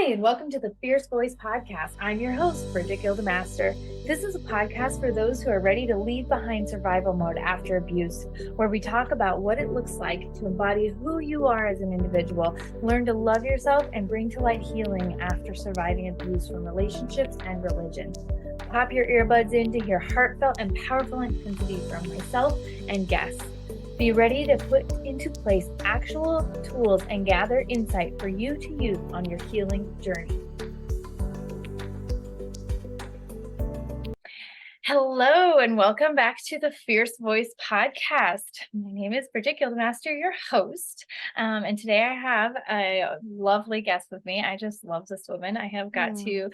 Hi, and welcome to the Fierce Voice Podcast. I'm your host, Brigette Gildemaster. This is a podcast for those who are ready to leave behind survival mode after abuse, where we talk about what it looks like to embody who you are as an individual, learn to love yourself, and bring to light healing after surviving abuse from relationships and religion. Pop your earbuds in to hear heartfelt and powerful intensity from myself and guests. Be ready to put into place actual tools and gather insight for you to use on your healing journey. Hello, and welcome back to the Fierce Voice Podcast. My name is Brigette Gildemaster, your host. And today I have a lovely guest with me. I just love this woman. I have got to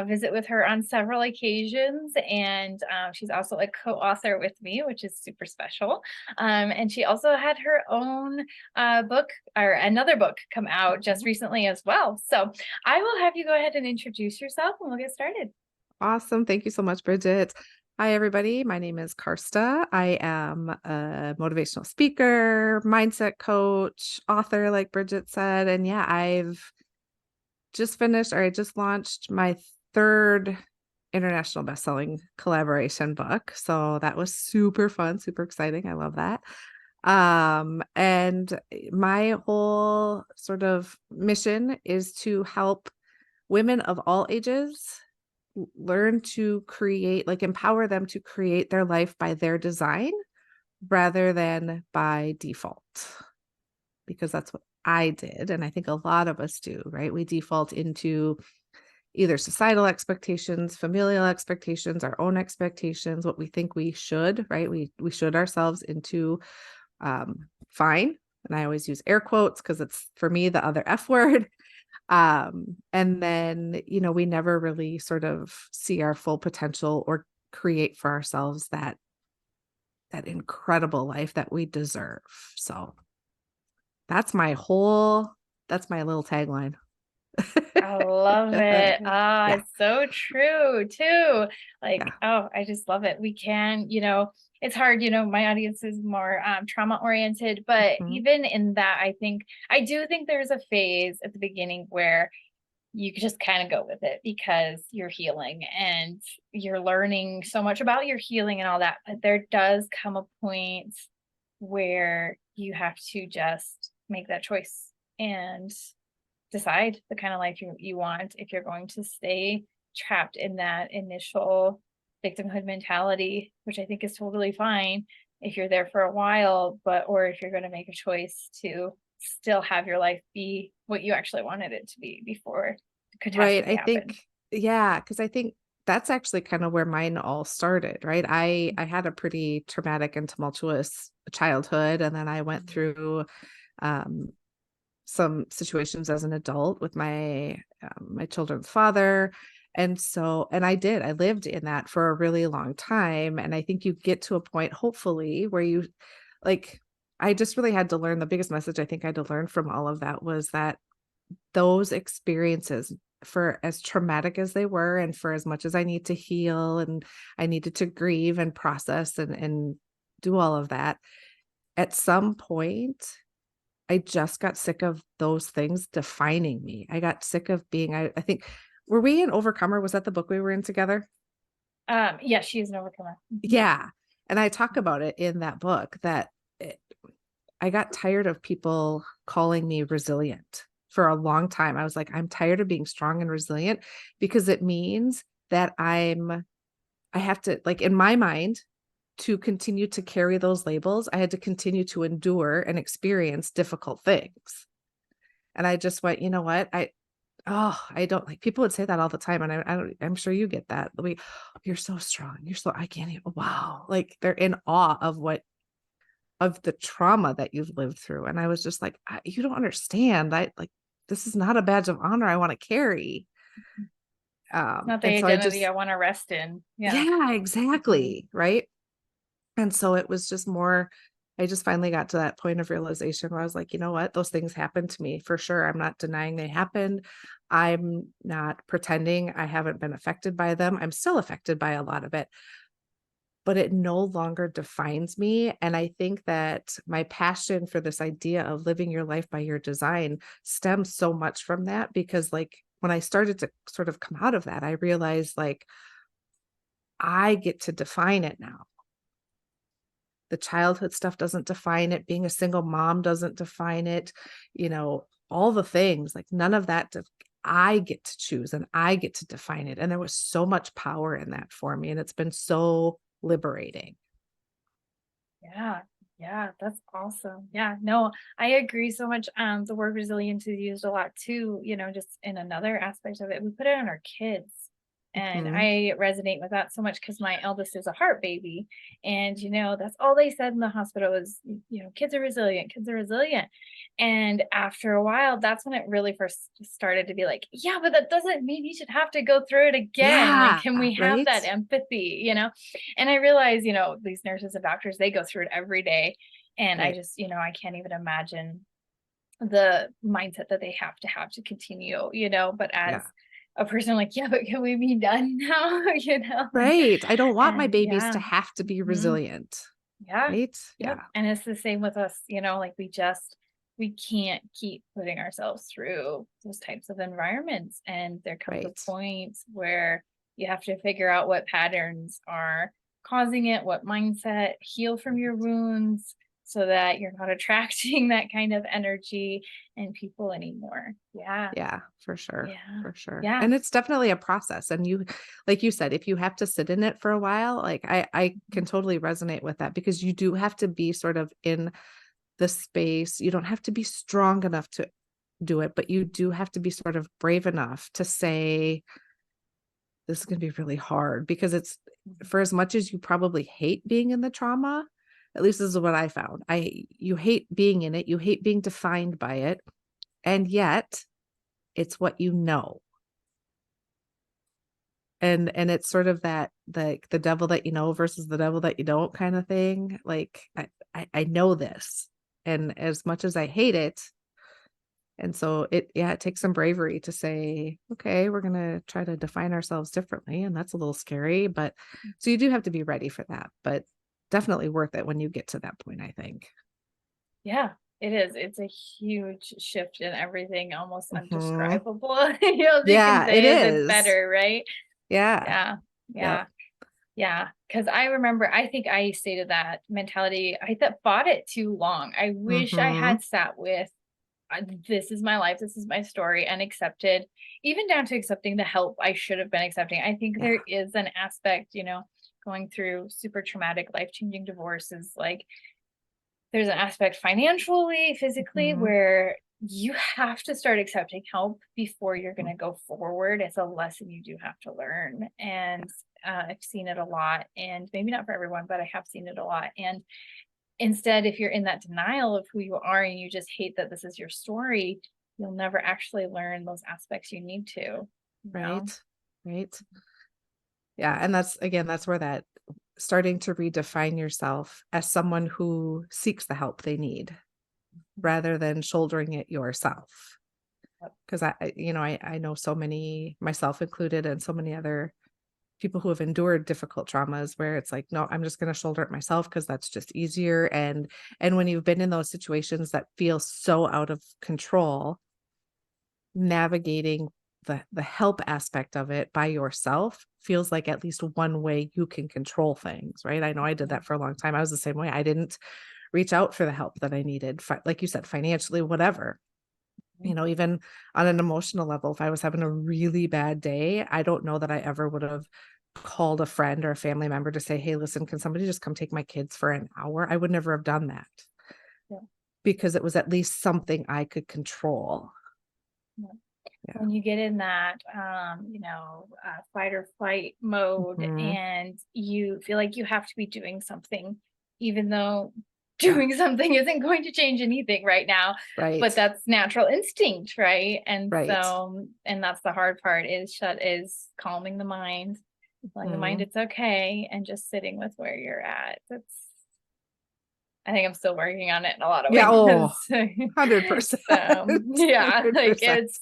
visit with her on several occasions, and she's also a co-author with me, which is super special. And she also had her own book, or another book, come out just recently as well. So I will have you go ahead and introduce yourself, and we'll get started. Awesome. Thank you so much, Brigette. Hi, everybody. My name is Karsta. I am a motivational speaker, mindset coach, author, like Brigette said. And yeah, I just launched my third international bestselling collaboration book. So that was super fun, super exciting. I love that. And my whole sort of mission is to help women of all ages learn to create, empower them to create their life by their design rather than by default. Because that's what I did. And I think a lot of us do, right? We default into either societal expectations, familial expectations, our own expectations, what we think we should, right? We should ourselves into fine. And I always use air quotes because it's, for me, the other F word. And then, we never really sort of see our full potential or create for ourselves that incredible life that we deserve. So that's my little tagline. I love it. Yeah. It's so true too. I just love it. We can, it's hard, my audience is more trauma oriented, but even in that, I do think there's a phase at the beginning where you just kind of go with it because you're healing and you're learning so much about your healing and all that. But there does come a point where you have to just make that choice and decide the kind of life you want, if you're going to stay trapped in that initial victimhood mentality, which I think is totally fine if you're there for a while, or if you're going to make a choice to still have your life be what you actually wanted it to be before catastrophe happened. Because I think that's actually kind of where mine all started, right? I had a pretty traumatic and tumultuous childhood, and then I went through some situations as an adult with my children's father. And I lived in that for a really long time. And I think you get to a point, hopefully, where you I just really had to learn. The biggest message I think I had to learn from all of that was that those experiences, for as traumatic as they were, and for as much as I need to heal and I needed to grieve and process and do all of that, at some point, I just got sick of those things defining me. I got sick of being, I think, were we in Overcomer? Was that the book we were in together? Yeah, she's an overcomer. Yeah. And I talk about it in that book that I got tired of people calling me resilient for a long time. I was like, I'm tired of being strong and resilient because it means that I have to, in my mind, to continue to carry those labels, I had to continue to endure and experience difficult things. And I just went, you know what? I don't, people would say that all the time. And I'm sure you get that. You're so strong. I can't even, wow. They're in awe of the trauma that you've lived through. And I was just like, you don't understand. This is not a badge of honor I want to carry. Not the identity I want to rest in. Yeah, exactly. Right. And so it was just more, I just finally got to that point of realization where I was like, you know what? Those things happened to me for sure. I'm not denying they happened. I'm not pretending I haven't been affected by them. I'm still affected by a lot of it, but it no longer defines me. And I think that my passion for this idea of living your life by your design stems so much from that, because when I started to sort of come out of that, I realized like I get to define it now. The childhood stuff doesn't define it. Being a single mom doesn't define it. All the things, like none of that. I get to choose and I get to define it. And there was so much power in that for me. And it's been so liberating. Yeah. Yeah, that's awesome. Yeah, no, I agree so much. The word resilience is used a lot too, just in another aspect of it. We put it on our kids. And Mhm. I resonate with that so much because my eldest is a heart baby. And, that's all they said in the hospital was, kids are resilient, kids are resilient. And after a while, that's when it really first started to be like, yeah, but that doesn't mean you should have to go through it again. Like, Yeah. can we have Right. that empathy? And I realize, these nurses and doctors, they go through it every day. And I Right. just, I can't even imagine the mindset that they have to continue, but as Yeah. a person like, yeah, but can we be done now? Right. I don't want my And babies yeah, to have to be mhm, resilient. yeah, Right. yep. Yeah. And it's the same with us, like we can't keep putting ourselves through those types of environments. And there comes a Right. point where you have to figure out what patterns are causing it, what mindset, heal from your wounds so that you're not attracting that kind of energy and people anymore. Yeah. Yeah, for sure. Yeah. For sure. Yeah. And it's definitely a process. And like you said, if you have to sit in it for a while, like I can Mhm. totally resonate with that because you do have to be sort of in the space. You don't have to be strong enough to do it, but you do have to be sort of brave enough to say, this is going to be really hard because it's for as much as you probably hate being in the trauma, at least this is what I found. You hate being in it, you hate being defined by it, and yet it's what you know. And it's sort of that the devil that you know versus the devil that you don't kind of thing. Like I know this. And as much as I hate it, and so it takes some bravery to say, okay, we're gonna try to define ourselves differently. And that's a little scary, but so you do have to be ready for that, but definitely worth it when you get to that point, I think. Yeah, it is. It's a huge shift in everything, almost Mhm. undescribable. All you can Yeah, it say is it's is. better, right? Yeah. Yeah. Yep. Yeah. Yeah. Cause I remember, I think I stated that mentality. I thought fought it too long. I wish I Mhm. had sat with this is my life, this is my story, and accepted, even down to accepting the help I should have been accepting. I think Yeah. there is an aspect, going through super traumatic, life changing divorces, like there's an aspect financially, physically, Mhm. where you have to start accepting help before you're going to go forward. It's a lesson you do have to learn. And I've seen it a lot, and maybe not for everyone, but I have seen it a lot. And instead, if you're in that denial of who you are and you just hate that this is your story, you'll never actually learn those aspects you need to, you know? Right. Right. Yeah, and that's again, that's where that starting to redefine yourself as someone who seeks the help they need rather than shouldering it yourself. Yep. Because I know so many, myself included, and so many other people who have endured difficult traumas where it's like, no, I'm just going to shoulder it myself because that's just easier. And when you've been in those situations that feel so out of control, navigating the help aspect of it by yourself feels like at least one way you can control things, right? I know I did that for a long time. I was the same way. I didn't reach out for the help that I needed, like you said, financially, whatever. Mhm. Even on an emotional level, if I was having a really bad day, I don't know that I ever would have called a friend or a family member to say, hey, listen, can somebody just come take my kids for an hour? I would never have done that Yeah. because it was at least something I could control. Yeah. Yeah. When you get in that fight or flight mode Mhm. and you feel like you have to be doing something even though Yeah. doing something isn't going to change anything right now, but Right. that's natural instinct, right? And Right. so and that's the hard part is calming the mind, telling the mind Mhm. it's okay, and just sitting with where you're at. That's I think I'm still working on it in a lot of Yeah. Oh, ways. 100%. So yeah, like 100%. it's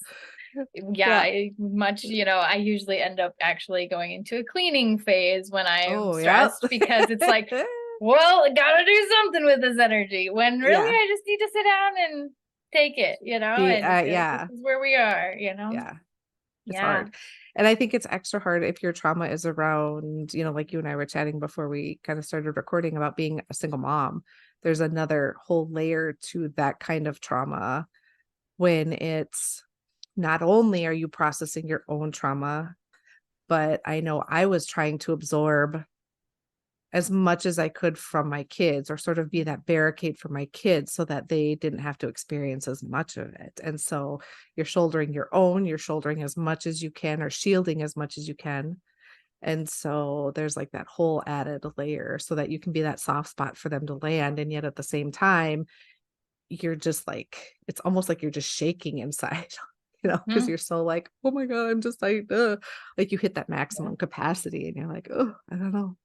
yeah, Yeah. I usually end up actually going into a cleaning phase when I'm Oh, yeah. stressed because it's like, well, I gotta do something with this energy when really Yeah. I just need to sit down and take it, Be and be like, this yeah. is where we are. Yeah. It's Yeah. hard. And I think it's extra hard if your trauma is around, like you and I were chatting before we kind of started recording about being a single mom. There's another whole layer to that kind of trauma when it's not only are you processing your own trauma, but I know I was trying to absorb as much as I could from my kids, or sort of be that barricade for my kids so that they didn't have to experience as much of it. And so you're shouldering as much as you can, or shielding as much as you can. And so there's like that whole added layer so that you can be that soft spot for them to land. And yet at the same time, you're just like, it's almost like you're just shaking inside, because Mhm. you're so like, oh my God, I'm just like you hit that maximum capacity and you're like, oh, I don't know.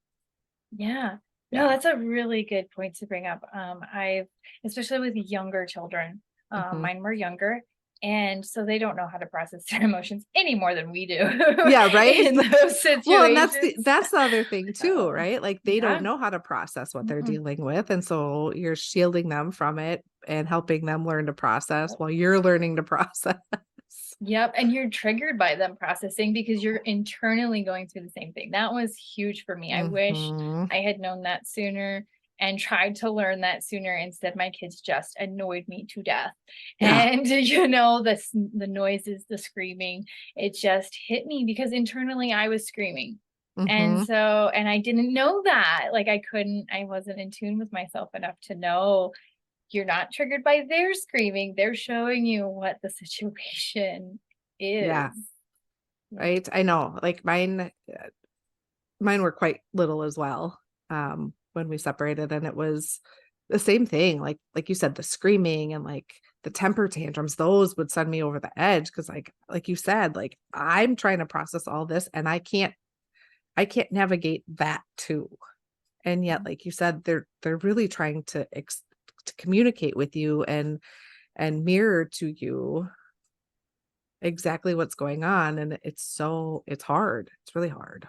Yeah. No, Yeah. that's a really good point to bring up. I've, especially with younger children, Mhm. mine were younger, and so they don't know how to process their emotions any more than we do Yeah, right? in those Well, and that's the situations. that's the other thing too, So, right? Like they don't yeah. know how to process what they're Mm-mm. dealing with, and so you're shielding them from it and helping them learn to process Yep. while you're learning to process. Yep, and you're triggered by them processing because you're internally going through the same thing. That was huge for me. I wish Mhm. I had known that sooner and tried to learn that sooner. Instead, my kids just annoyed me to death. Yeah. And the noises, the screaming, it just hit me because internally I was screaming. And Mhm. so, and I didn't know that. Like I wasn't in tune with myself enough to know you're not triggered by their screaming. They're showing you what the situation is. Yeah, Yeah. right? I know. Like mine were quite little as well, when we separated, and it was the same thing, like you said, the screaming and, like, the temper tantrums, those would send me over the edge because, like you said, like, I'm trying to process all this, and I can't navigate that too, and yet, Mhm. like you said, they're really trying to communicate with you and mirror to you exactly what's going on, and it's hard. It's really hard.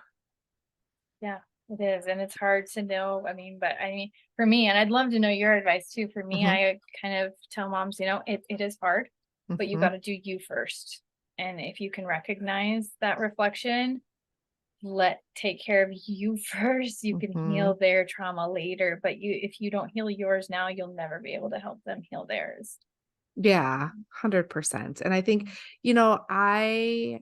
Yeah, it is. And it's hard to know. But I mean, for me, and I'd love to know your advice too. For me, Mhm, I kind of tell moms, it is hard, but you got mhm, to do you first. And if you can recognize that reflection, let take care of you first. You can mhm. heal their trauma later. But if you don't heal yours now, you'll never be able to help them heal theirs. Yeah, 100%. And I think, Mm. you know, I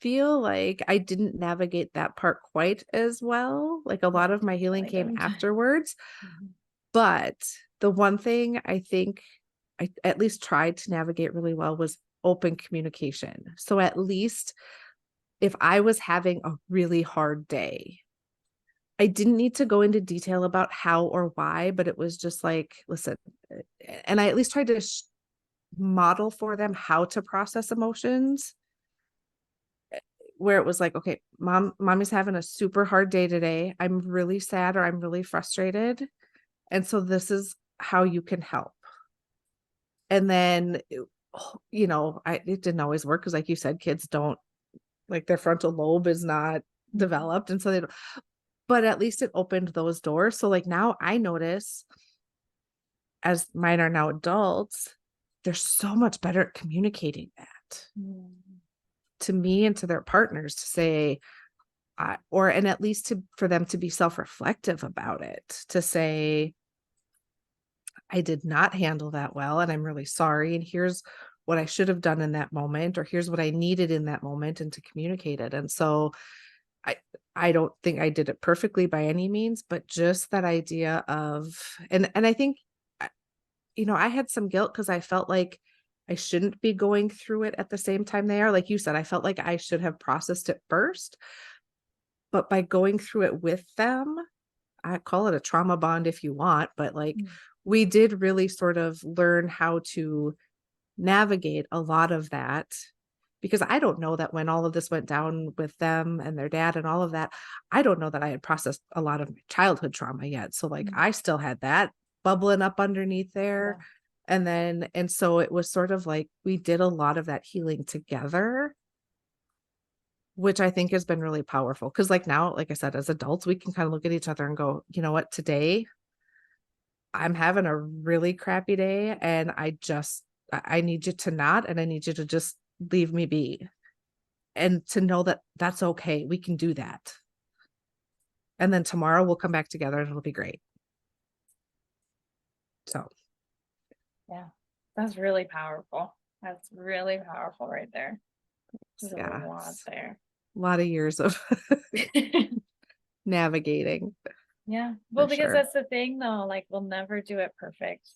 feel like I didn't navigate that part quite as well. Like a Yeah, lot I of my healing definitely came didn't. afterwards, Mhm. but the one thing I think I at least tried to navigate really well was open communication. So at least if I was having a really hard day, I didn't need to go into detail about how or why, but it was just like, listen, and I at least tried to model for them how to process emotions, where it was like, okay, mommy's having a super hard day today. I'm really sad or I'm really frustrated. And so this is how you can help. And then, it didn't always work because, like you said, kids don't like their frontal lobe is not Mhm. developed. And so they don't, but at least it opened those doors. So, like, now I notice as mine are now adults, they're so much better at communicating that Mm. to me and to their partners to say, and at least for them to be self-reflective about it, to say, I did not handle that well, and I'm really sorry. And here's what I should have done in that moment, or here's what I needed in that moment, and to communicate it. And so I, I don't think I did it perfectly by any means, but just that idea of, and I think, uh, I had some guilt because I felt like I shouldn't be going through it at the same time they are. Like you said, I felt like I should have processed it first, but by going through it with them, I call it a trauma bond if you want, but like Mm. we did really sort of learn how to navigate a lot of that, because I don't know that when all of this went down with them and their dad and all of that, I don't know that I had processed a lot of my childhood trauma yet. So like Mm. I still had that bubbling up underneath there. Yeah. And so it was sort of like we did a lot of that healing together, which I think has been really powerful. Cause like now, like I said, as adults, we can kind of look at each other and go, you know what, today I'm having a really crappy day and I need you to not, and I need you to just leave me be. And to know that that's okay. We can do that. And then tomorrow we'll come back together and it'll be great. So Yeah. That's really powerful. That's really powerful right there. There's a yeah, lot there. a lot of years of navigating. Yeah. Well, For because sure. that's the thing though, like we'll never do it perfect.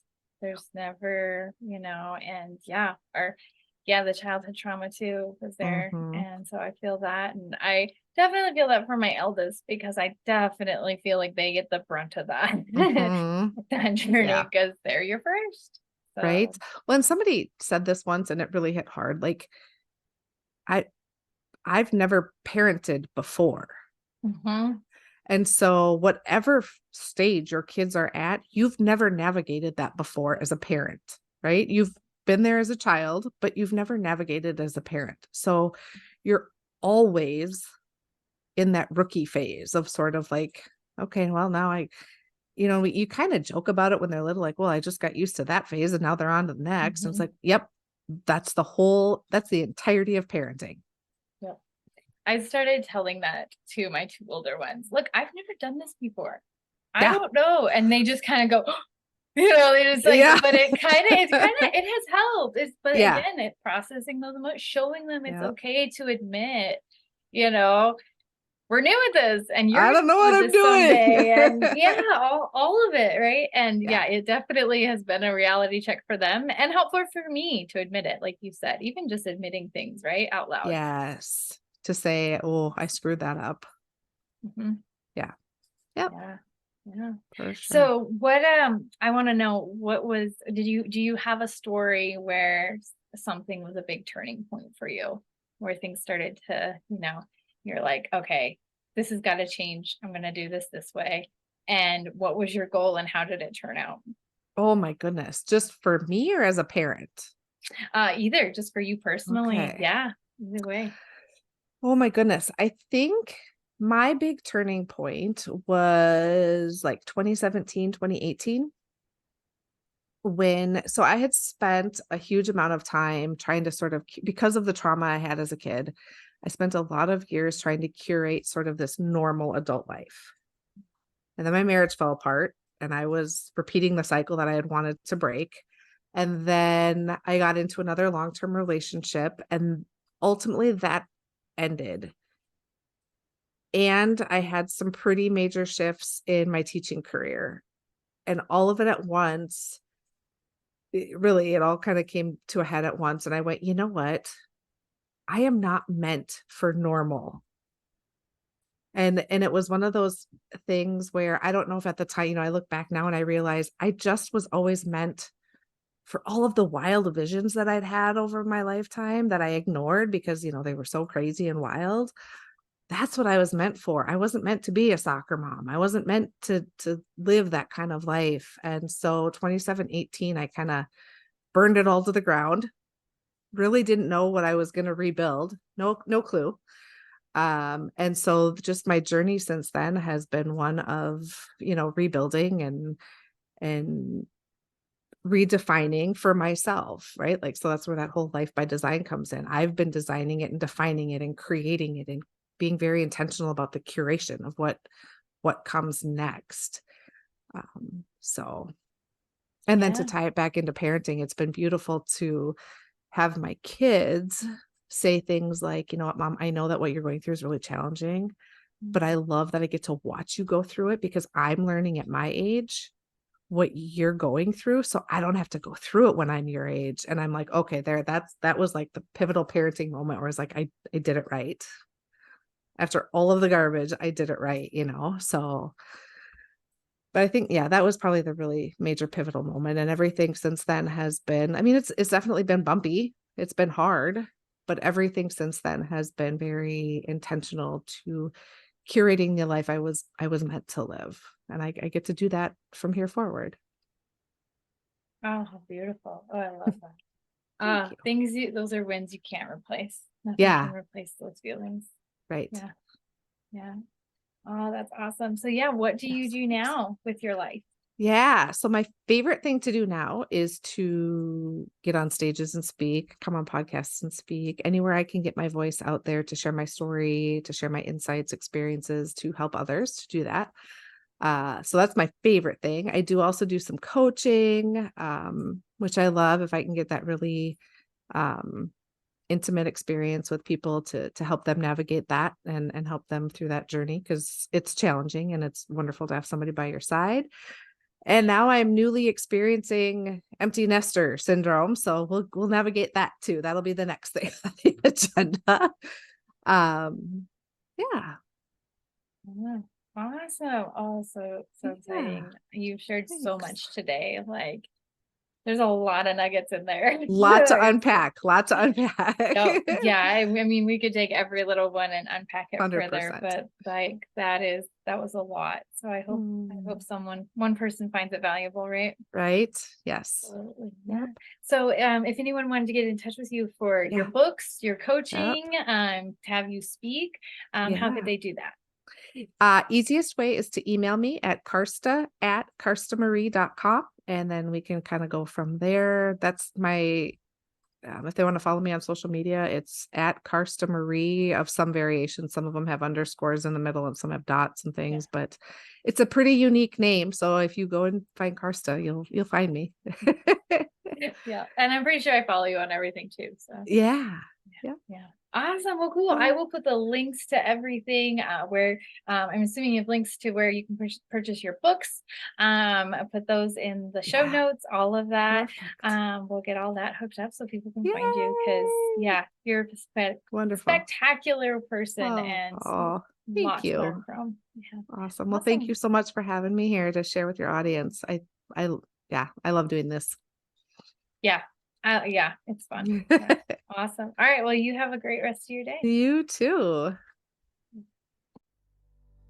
There's never, and the childhood trauma too was there. Mm-hmm. And so I feel that. And I definitely feel that for my eldest because I definitely feel like they get the brunt of that, Mm-hmm. that journey Yeah. because they're your first. Right. So, Well, and somebody said this once and it really hit hard. Like I I've never parented before. mhm, And so whatever stage your kids are at, you've never navigated that before as a parent, right? You've been there as a child, but you've never navigated as a parent. So you're always in that rookie phase of sort of like, okay, well, now you kind of joke about it when they're little, like, well, I just got used to that phase and now they're on to the next. And it's mhm. like, yep, that's the entirety of parenting. Yep. I started telling that to my two older ones. Look, I've never done this before. I Yeah. don't know. And they just kind of go, they just like, Yeah. but it has helped. But Yeah. again, it's processing those emotions, showing them it's Yeah. okay to admit, you know, we're new at this and you're I don't know new what at I'm this someday. And doing. yeah, all of it. Right. And Yeah. yeah, it definitely has been a reality check for them and helpful for me to admit it. Like you said, even just admitting things, right, out loud. Yes. To say, oh, I screwed that up. Mhm. Yeah. Yep. Yeah. Yeah. For sure. So what I want to know do you have a story where something was a big turning point for you where things started to, you're like, okay, this has got to change. I'm going to do this way. And what was your goal and how did it turn out? Oh my goodness. Just for me or as a parent? Either just for you personally. Okay. Yeah. Either way. Oh my goodness. I think my big turning point was like 2017, 2018. So I had spent a huge amount of time trying to sort of, because of the trauma I had as a kid, I spent a lot of years trying to curate sort of this normal adult life. And then my marriage fell apart and I was repeating the cycle that I had wanted to break. And then I got into another long-term relationship and ultimately that ended. And I had some pretty major shifts in my teaching career. And all of it at once, it all kind of came to a head at once. And I went, you know what? I am not meant for normal. And it was one of those things where I don't know if at the time, I look back now and I realize I just was always meant for all of the wild visions that I'd had over my lifetime that I ignored because, they were so crazy and wild. That's what I was meant for. I wasn't meant to be a soccer mom. I wasn't meant to live that kind of life. And so 27, 18, I kind of burned it all to the ground. Really didn't know what I was going to rebuild. No clue. And so just my journey since then has been one of, rebuilding and redefining for myself, right? Like, so that's where that whole life by design comes in. I've been designing it and defining it and creating it and being very intentional about the curation of what comes next. So, and then to Yeah. tie it back into parenting, it's been beautiful to have my kids say things like, you know what, mom, I know that what you're going through is really challenging, but I love that I get to watch you go through it because I'm learning at my age what you're going through. So I don't have to go through it when I'm your age. And I'm like, okay, that was like the pivotal parenting moment where it's like, I did it right. After all of the garbage, I did it right, So, but I think, yeah, that was probably the really major pivotal moment. And everything since then has been, I mean, it's definitely been bumpy. It's been hard, but everything since then has been very intentional to curating the life I was meant to live. And I get to do that from here forward. Oh, how beautiful. Oh, I love that. Thank you. Those are wins you can't replace. Nothing can Yeah, replace those feelings. right. Yeah. Yeah. Oh, that's awesome. So yeah, what do Yes. you do now with your life? Yeah. So my favorite thing to do now is to get on stages and speak, come on podcasts and speak, anywhere I can get my voice out there to share my story, to share my insights, experiences, to help others to do that. So that's my favorite thing. I do also do some coaching, which I love if I can get that really um, intimate experience with people to help them navigate that and help them through that journey because it's challenging and it's wonderful to have somebody by your side. And now I'm newly experiencing empty nester syndrome, so we'll navigate that too. That'll be the next thing on the agenda. Um, yeah, Yeah. Awesome. Oh, so yeah, exciting. You've shared so thanks. much today. Like there's a lot of nuggets in there. Lot to unpack, lot to unpack. No, yeah, I mean, we could take every little one and unpack it further, 100%. but like that was a lot. So I hope one person finds it valuable, right? Right? Yes. Absolutely. Yeah. Yep. So, if anyone wanted to get in touch with you for your Yeah. books, your Yep. coaching, to have you speak, how could Yeah. they do that? Easiest way is to email me at karsta@karstamarie.com. And then we can kind of go from there. That's my if they want to follow me on social media, it's at Karsta Marie of some variation. Some of them have underscores in the middle and some have dots and Yeah. things, but it's a pretty unique name. So if you go and find Karsta, you'll find me. Yeah. And I'm pretty sure I follow you on everything too. So Yeah. Yeah. yeah. Awesome. Well, cool. I Oh, will put the links to everything where I'm assuming you have links to where you can purchase your books. I'll put those in the show yeah. notes, all of that. Perfect. We'll get all that hooked up so people can find you because Yay. yeah, you're a Wonderful. spectacular person and Oh, thank lot to learn you. from. Yeah. Awesome. Well, thank you Awesome. so much for having me here to share with your audience. I, yeah, I love doing this. Yeah. Yeah, it's fun. Yeah. Awesome. All right. Well, you have a great rest of your day. You too.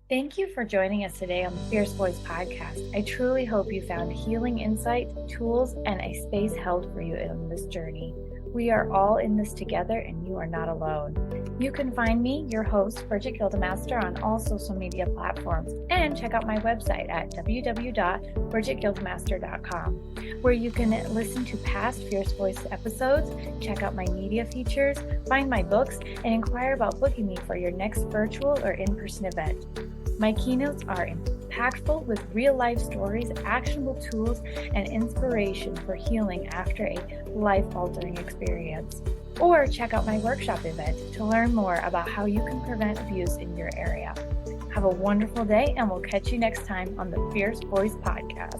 Thank you for joining us today on the Fierce Voice podcast. I truly hope you found healing insight, tools, and a space held for you in this journey. We are all in this together and you are not alone. You can find me, your host, Brigette Gildemaster, on all social media platforms and check out my website at www.brigittegildemaster.com, where you can listen to past Fierce Voice episodes, check out my media features, find my books, and inquire about booking me for your next virtual or in-person event. My keynotes are impactful with real-life stories, actionable tools, and inspiration for healing after a life-altering experience. Or check out my workshop event to learn more about how you can prevent abuse in your area. Have a wonderful day, and we'll catch you next time on the Fierce Voice Podcast.